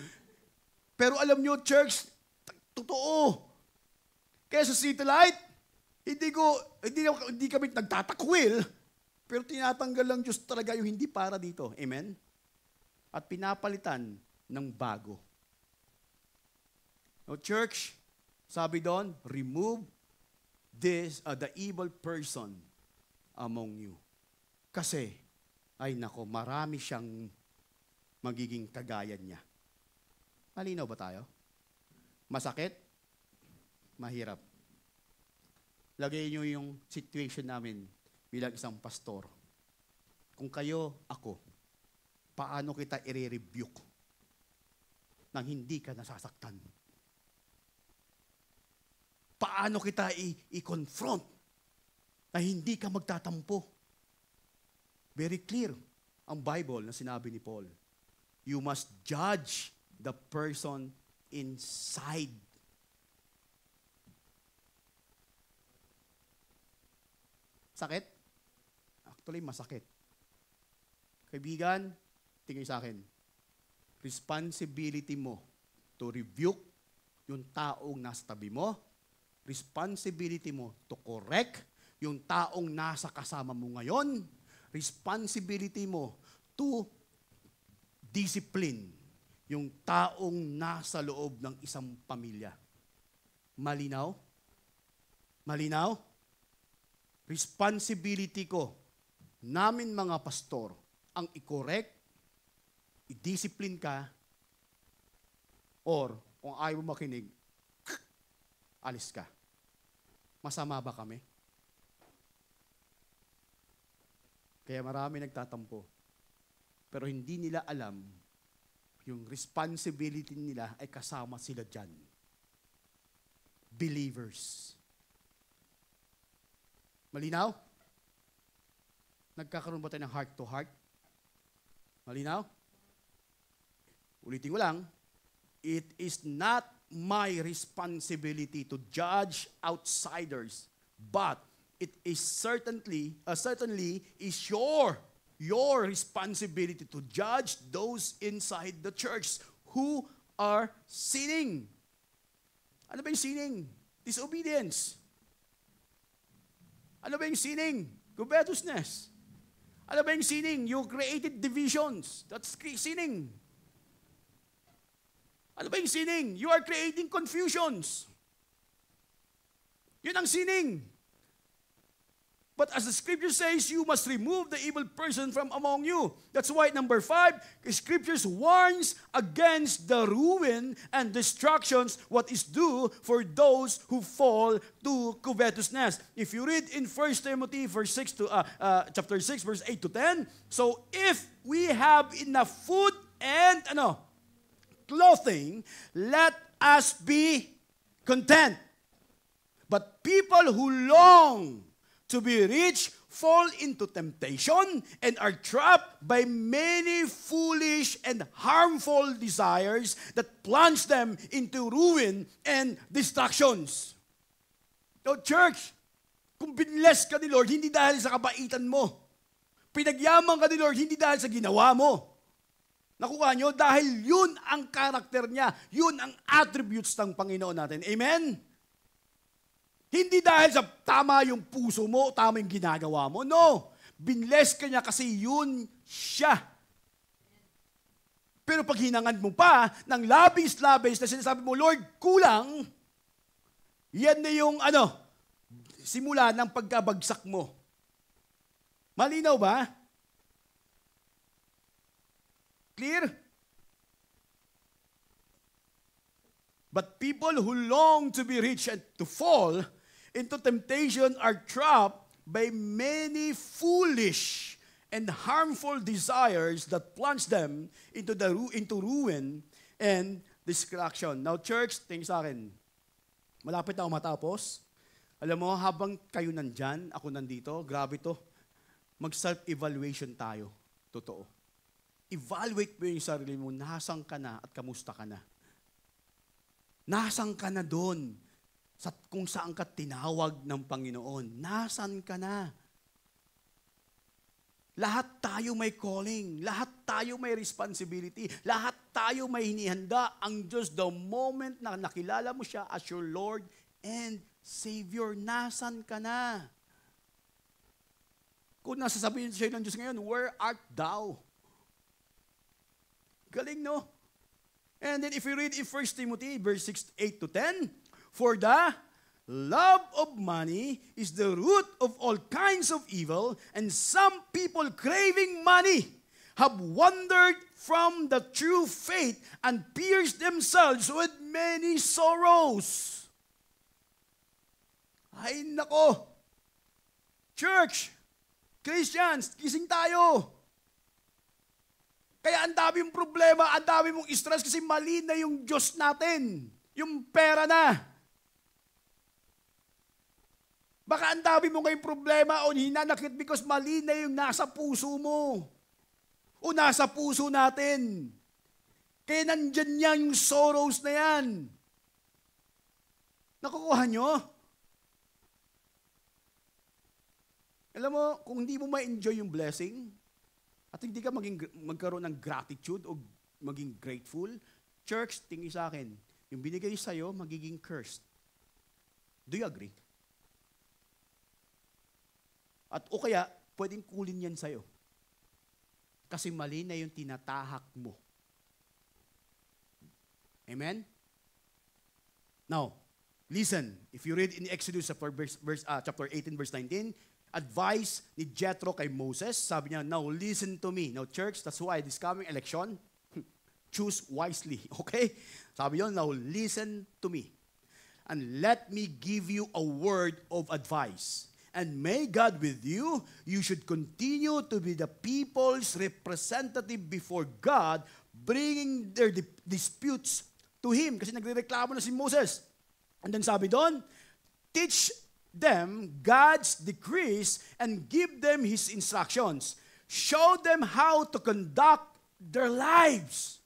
Pero alam nyo, church, totoo. Kaya sa City Light, hindi kami nagtatakwil, pero tinatanggal lang Diyos talaga yung hindi para dito. Amen? At pinapalitan ng bago. No, church, sabi doon, remove the evil person among you. Kasi, ay nako, marami siyang magiging kagayan niya. Malinaw ba tayo? Masakit? Mahirap. Lagay niyo yung situation namin bilang isang pastor. Kung kayo, ako, paano kita i-rebuke nang hindi ka nasasaktan? Paano kita i-confront na hindi ka magtatampo? Very clear ang Bible na sinabi ni Paul. You must judge the person inside. Sakit? Actually, masakit. Kaibigan, tingin sa akin, responsibility mo to rebuke yung taong nasa tabi mo. Responsibility mo to correct yung taong nasa kasama mo ngayon. Responsibility mo to discipline yung taong nasa loob ng isang pamilya. Malinaw? Malinaw? Responsibility ko, namin mga pastor, ang i-correct, i-discipline ka, or kung ayaw mo makinig, alis ka. Masama ba kami? Kaya marami nagtatampo. Pero hindi nila alam yung responsibility nila ay kasama sila dyan. Believers. Malinaw? Nagkakaroon ba tayo ng heart to heart? Malinaw? Ulitin ko lang, it is not my responsibility to judge outsiders, but it is certainly is your responsibility to judge those inside the church who are sinning. Ano ba yung sinning? Disobedience. Ano ba yung sinning? Covetousness. Ano ba yung sinning? You created divisions. That's sinning. Ano ba yung sinning? You are creating confusions. Yun ang sinning. But as the scripture says, you must remove the evil person from among you. That's why number 5, scriptures warns against the ruin and destructions what is due for those who fall to covetousness. If you read in 1 Timothy chapter 6, verse 8 to 10, so if we have enough food and clothing, let us be content. But people who long to be rich fall into temptation and are trapped by many foolish and harmful desires that plunge them into ruin and destructions. So church, kung binless ka ni Lord, hindi dahil sa kabaitan mo. Pinagyaman ka ni Lord, hindi dahil sa ginawa mo. Nakuha nyo? Dahil yun ang karakter niya. Yun ang attributes ng Panginoon natin. Amen? Hindi dahil sa tama yung puso mo, tama yung ginagawa mo. No. Binless ka niya kasi yun siya. Pero pag hinangad mo pa ng labis-labis na sinasabi mo, Lord, kulang, yan na yung simula ng pagkabagsak mo. Malinaw ba? Clear? But people who long to be rich and to fall into temptation are trapped by many foolish and harmful desires that plunge them into ruin and destruction. Now, church, tingin sa akin, malapit na ako matapos. Alam mo, habang kayo nandyan, ako nandito, grabe to, mag-self-evaluation tayo. Totoo. Evaluate mo yung sarili mo, nasaan ka na at kamusta ka na. Nasaan ka na doon? Kung saan ka tinawag ng Panginoon. Nasaan ka na? Lahat tayo may calling. Lahat tayo may responsibility. Lahat tayo may hinihanda. Ang Diyos, the moment na nakilala mo siya as your Lord and Savior, nasaan ka na? Kung nasasabihin siya ng Diyos ngayon, where art thou? Galing, no? And then if you read in 1 Timothy, verse 8 to 10, for the love of money is the root of all kinds of evil, and some people craving money have wandered from the true faith and pierced themselves with many sorrows. Ay nako! Church, Christians, gising tayo. Kaya ang daming problema, ang dami mong stress kasi mali na yung Diyos natin. Yung pera na. Baka ang dami mo ngayong problema o hinanakit because mali na yung nasa puso mo. O nasa puso natin. Kaya nandyan yan yung sorrows na yan. Nakukuha nyo? Alam mo, kung hindi mo ma-enjoy yung blessing, at hindi ka magkaroon ng gratitude o maging grateful, church, tingin sa akin, yung binigay sa'yo, magiging cursed. Do you agree? At o kaya, pwedeng kulin yan sa'yo. Kasi mali na yung tinatahak mo. Amen? Now, listen. If you read in Exodus chapter 18, verse 19, advice ni Jethro kay Moses, sabi niya, now listen to me. Now, church, that's why this coming election, choose wisely. Okay? Sabi yun, now listen to me. And let me give you a word of advice. And may God with you, you should continue to be the people's representative before God, bringing their disputes to Him. Kasi nagrereklamo na si Moses. And then sabi doon, teach them God's decrees and give them His instructions. Show them how to conduct their lives.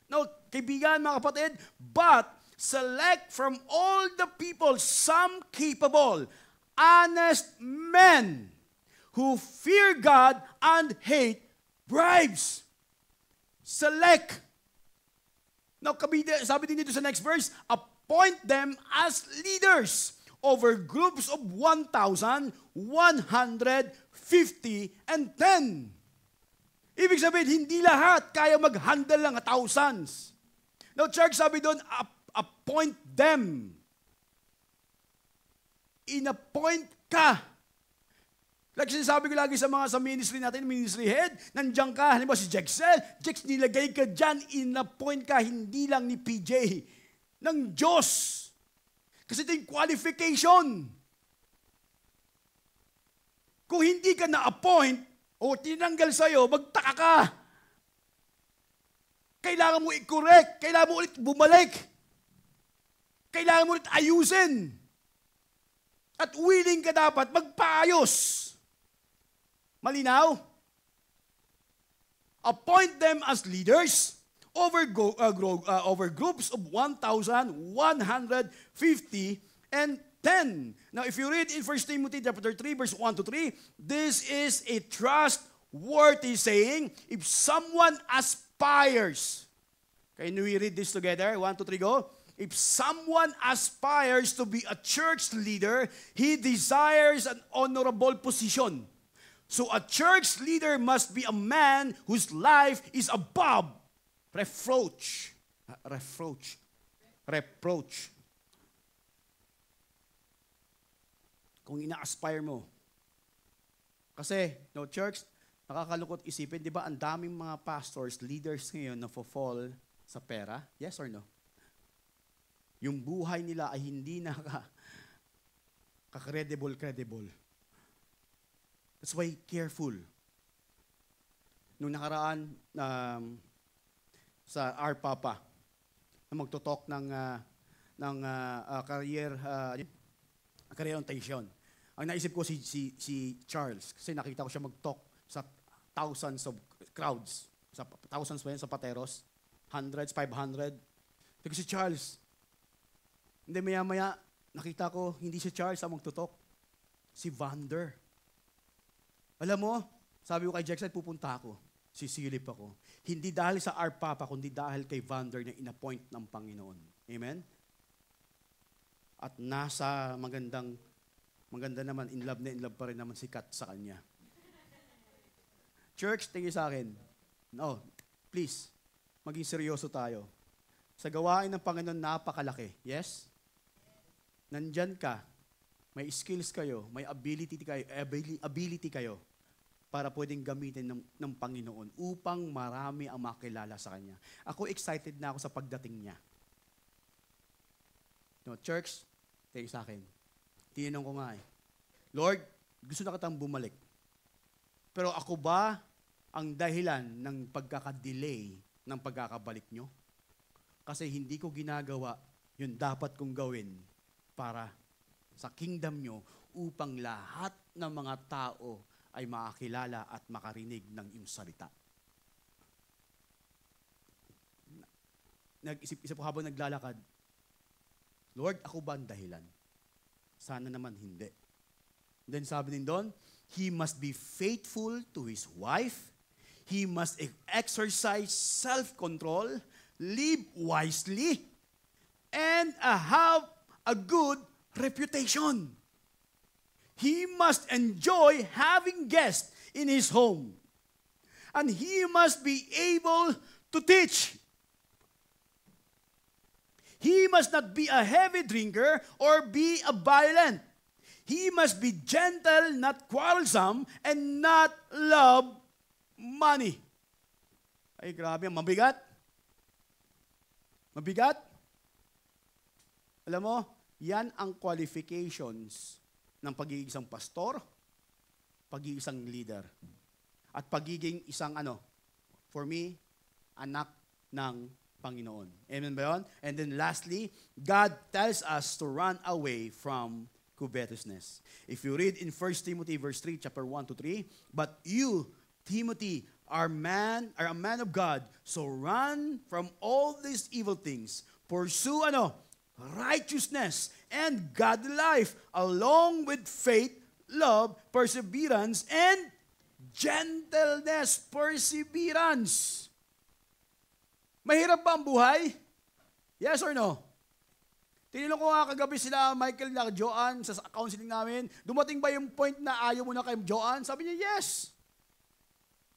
Now, kaibigan, mga kapatid, but select from all the people some capable, honest men who fear God and hate bribes. Select. Now, sabi din dito sa next verse, appoint them as leaders over groups of 1,150 and 10. Ibig sabihin, hindi lahat kaya mag-handle ng thousands. Now, church, sabi doon, appoint them. In-appoint ka. Like sinasabi ko lagi sa ministry natin, ministry head, nandiyan ka, halimbawa si Jexel, Jex, nilagay ka dyan, in-appoint ka, hindi lang ni PJ, ng Diyos. Kasi ito yung qualification. Kung hindi ka na-appoint, o tinanggal sa'yo, magtaka ka. Kailangan mo i-correct. Kailangan mo ulit bumalik. Kailangan mo ulit ayusin. At willing ka dapat magpaayos. Malinaw? Appoint them as leaders over groups of 1,150 and 10. Now, if you read in 1 Timothy chapter 3, verse 1 to 3, this is a trustworthy saying. If someone aspires, can we read this together? 1, 2, 3, go. If someone aspires to be a church leader, he desires an honorable position. So a church leader must be a man whose life is above reproach. Reproach. Kung ina-aspire mo. Kasi, no, church, nakakalungkot isipin, di ba, ang daming mga pastors, leaders ngayon na fall sa pera? Yes or no? Yung buhay nila ay hindi na credible. That's why, careful. Nung nakaraan, sa Our Papa, na magtutok ng career orientation. Ang naisip ko si Charles, kasi nakita ko siya mag-talk sa thousands of crowds, sa thousands ba yan, sa Pateros, hundreds, 500. Kasi si Charles, hindi maya-maya, nakita ko, hindi si Charles ang magtutok, si Vander. Alam mo, sabi ko kay Jackson, pupunta ako, sisilip ako. Hindi dahil sa Our Papa, kundi dahil kay Vander na in-appoint ng Panginoon. Amen? At nasa maganda naman, in love pa rin naman si Kat sa kanya. Church, tingin sa akin. No, please, maging seryoso tayo. Sa gawain ng Panginoon, napakalaki. Yes? Nandyan ka, may skills kayo, may ability kayo para pwedeng gamitin ng Panginoon upang marami ang makilala sa Kanya. Ako excited na ako sa pagdating niya. No, church, tingin sa akin. Tinanong ko nga Lord, gusto na kitang bumalik. Pero ako ba ang dahilan ng pagkakadelay ng pagkakabalik nyo? Kasi hindi ko ginagawa yung dapat kong gawin para sa kingdom nyo upang lahat ng mga tao ay makakilala at makarinig ng iyong salita. Nag-isip-isip ko habang naglalakad, Lord, ako ba ang dahilan? Sana naman hindi. Then sabi din doon, he must be faithful to his wife. He must exercise self-control, live wisely, and have a good reputation. He must enjoy having guests in his home. And he must be able to teach. He must not be a heavy drinker or be a violent. He must be gentle, not quarrelsome, and not love money. Ay, grabe. Mabigat? Mabigat? Alam mo, yan ang qualifications ng pagiging isang pastor, pagiging isang leader, at pagiging isang for me, anak ng Panginoon. Amen ba yun? And then lastly, God tells us to run away from covetousness. If you read in 1 Timothy verse 3, chapter 1 to 3, but you, Timothy, are a man of God, so run from all these evil things. Pursue righteousness and godly life, along with faith, love, perseverance, and gentleness. Perseverance. Mahirap ba ang buhay? Yes or no? Tinanong ko nga kagabi sila, Michael na Joanne, sa counseling namin, dumating ba yung point na ayaw mo na kay Joanne? Sabi niya, yes.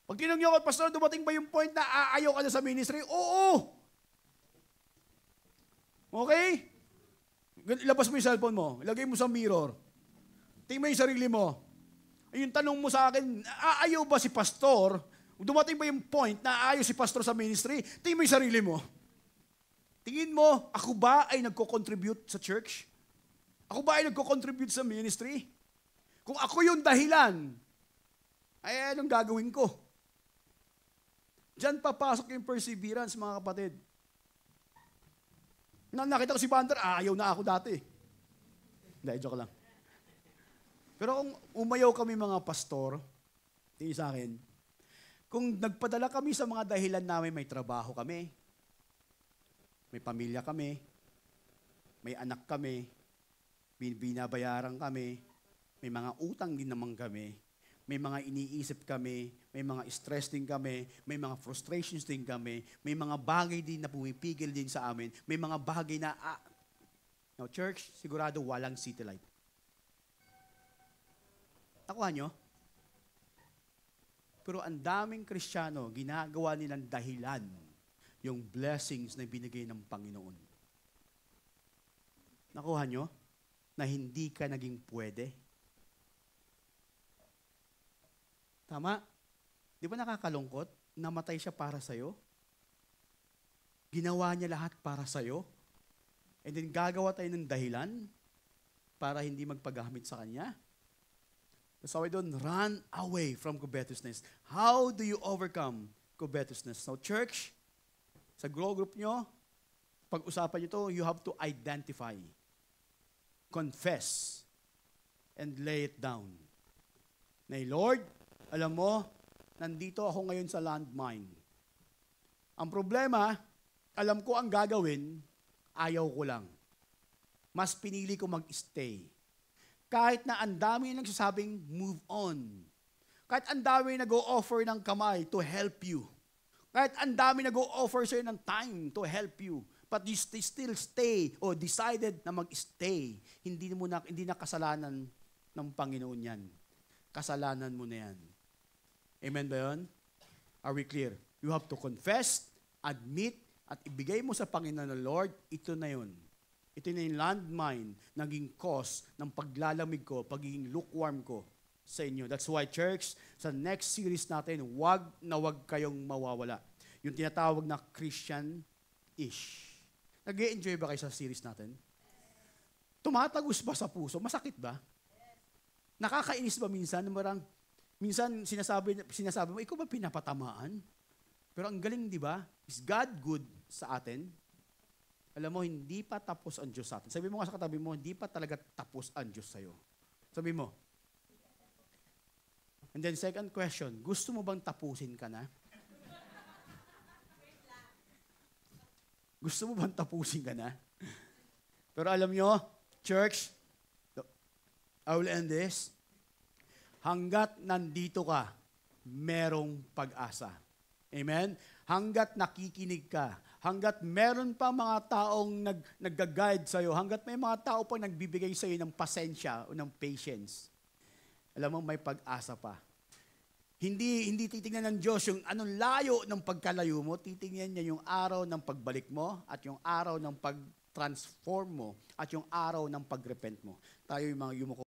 Pag tinanong niyo ko, Pastor, dumating ba yung point na ayaw ka na sa ministry? Oo. Okay? Ilabas mo yung cellphone mo, ilagay mo sa mirror. Tingnan mo yung sarili mo. Yung tanong mo sa akin, ayaw ba si Pastor? Dumating ba yung point na ayaw si pastor sa ministry? Tingin mo yung sarili mo. Tingin mo, ako ba ay nagko-contribute sa church? Ako ba ay nagko-contribute sa ministry? Kung ako yung dahilan, ay anong gagawin ko? Diyan papasok yung perseverance, mga kapatid. Nakita ko si Bander, ayaw na ako dati. Hindi, joke lang. Pero kung umayaw kami mga pastor, tingin sa akin, kung nagpadala kami sa mga dahilan namin, may trabaho kami, may pamilya kami, may anak kami, binabayaran kami, may mga utang din naman kami, may mga iniisip kami, may mga stress din kami, may mga frustrations din kami, may mga bagay din na pumipigil din sa amin, may mga bagay na, now church, sigurado walang city light. Nakuha nyo? Pero ang daming Kristiyano, ginagawa nilang dahilan yung blessings na binigay ng Panginoon. Nakuha nyo? Na hindi ka naging pwede. Tama? Di ba nakakalungkot? Namatay siya para sa'yo? Ginawa niya lahat para sa'yo? And then gagawa tayo ng dahilan para hindi magpagamit sa Kanya? So I don't run away from covetousness. How do you overcome covetousness? So church, sa grow group nyo, pag-usapan nyo to, you have to identify, confess, and lay it down. Na Lord, alam mo, nandito ako ngayon sa landmine. Ang problema, alam ko ang gagawin, ayaw ko lang. Mas pinili ko mag-stay. Kahit na ang dami nagsasabing, move on. Kahit ang dami nag-o-offer ng kamay to help you. Kahit ang dami nag-o-offer sa'yo ng time to help you. But you still stay or decided na mag-stay. Hindi na kasalanan ng Panginoon yan. Kasalanan mo na yan. Amen ba yun? Are we clear? You have to confess, admit, at ibigay mo sa Panginoon na Lord, ito na yun. Ito na yung landmine, naging cause ng paglalamig ko, pagiging lukewarm ko sa inyo. That's why, church, sa next series natin, wag na wag kayong mawawala. Yung tinatawag na Christian-ish. Nag-e-enjoy ba kayo sa series natin? Tumatagos ba sa puso? Masakit ba? Nakakainis ba minsan? Minsan sinasabi mo, ikaw ba pinapatamaan? Pero ang galing, di ba? Is God good sa atin? Alam mo, hindi pa tapos ang Diyos sa atin. Sabi mo nga sa katabi mo, hindi pa talaga tapos ang Diyos sa'yo. Sabi mo. And then second question, gusto mo bang tapusin ka na? Gusto mo bang tapusin ka na? Pero alam nyo, church, I will end this. Hanggat nandito ka, merong pag-asa. Amen? Hanggat nakikinig ka, hanggat meron pa mga taong nag-guide sa'yo, hanggat may mga tao pa nagbibigay sa'yo ng pasensya o ng patience, alam mo, may pag-asa pa. Hindi titingnan ng Diyos yung anong layo ng pagkalayo mo, titingnan niya yung araw ng pagbalik mo at yung araw ng pag-transform mo at yung araw ng pag-repent mo. Tayo yung mga yumuko.